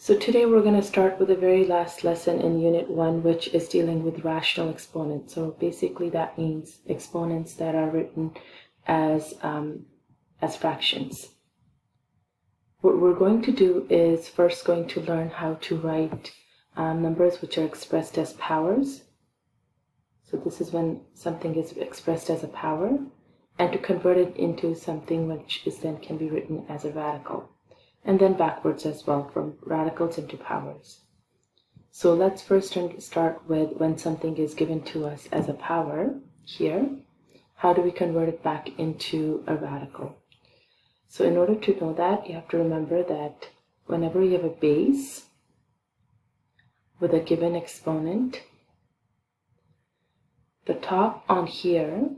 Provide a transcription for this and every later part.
So today we're going to start with the very last lesson in Unit 1, which is dealing with rational exponents. So basically that means exponents that are written as fractions. What we're going to do is first going to learn how to write numbers which are expressed as powers. So this is when something is expressed as a power, and to convert it into something which is then can be written as a radical. And then backwards as well, from radicals into powers. So let's first start with when something is given to us as a power here, how do we convert it back into a radical? So in order to know that, you have to remember that whenever you have a base with a given exponent, the top on here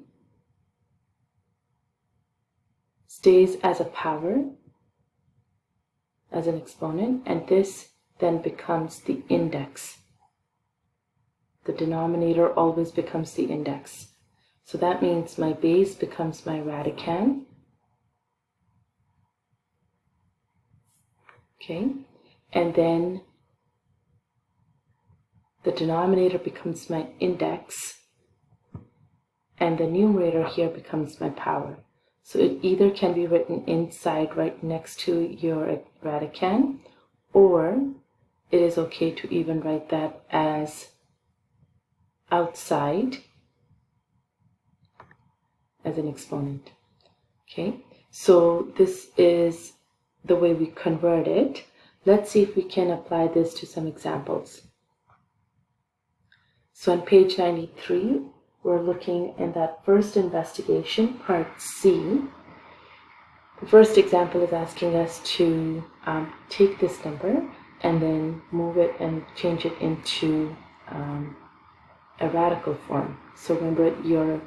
stays as a power, as an exponent, and this then becomes the index. The denominator always becomes the index. So that means my base becomes my radicand. Okay, and then the denominator becomes my index, and the numerator here becomes my power. So it either can be written inside right next to your radicand, or it is okay to even write that as outside as an exponent. Okay, so this is the way we convert it. Let's see if we can apply this to some examples. So on page 93, we're looking in that first investigation, part C. The first example is asking us to take this number and then move it and change it into a radical form. So remember, your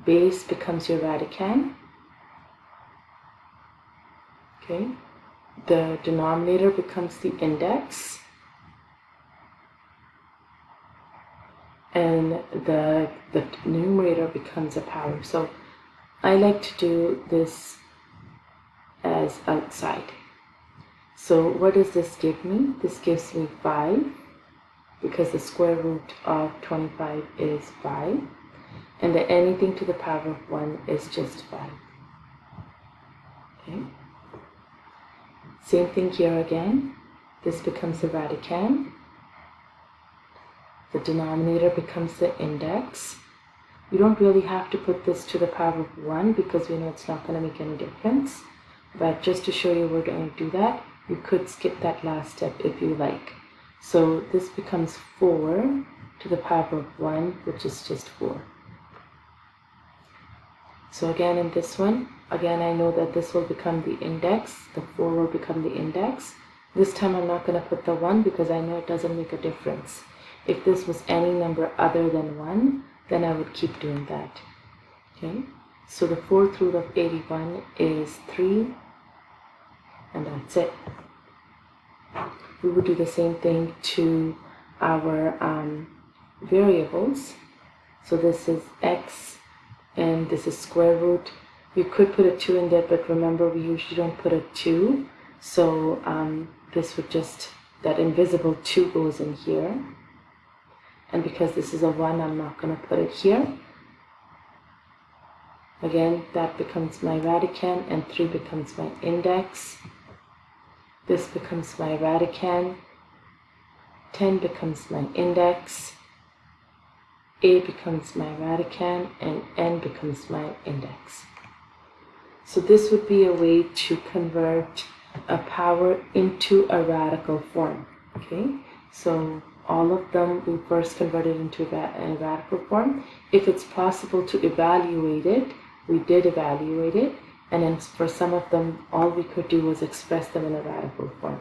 base becomes your radicand. Okay, the denominator becomes the index, and the numerator becomes a power. So I like to do this as outside. So what does this give me? This gives me 5, because the square root of 25 is 5, and then anything to the power of 1 is just 5. Okay. Same thing here again. This becomes the radicand. The denominator becomes the index. You don't really have to put this to the power of 1 because we know it's not going to make any difference. But just to show you we're going to do that, you could skip that last step if you like. So this becomes 4 to the power of 1, which is just 4. So again in this one, again I know that this will become the index, the 4 will become the index. This time I'm not going to put the 1 because I know it doesn't make a difference. If this was any number other than 1, then I would keep doing that. Okay, so the 4th root of 81 is 3, and that's it. We would do the same thing to our variables. So this is x, and this is square root. You could put a 2 in there, but remember we usually don't put a 2. So this would just, that invisible 2 goes in here. And because this is a 1, I'm not going to put it here. Again, that becomes my radicand, and 3 becomes my index. This becomes my radicand. 10 becomes my index. A becomes my radicand, and n becomes my index. So this would be a way to convert a power into a radical form. Okay, so all of them we first converted into a radical form. If it's possible to evaluate it, we did evaluate it, and then for some of them all we could do was express them in a radical form.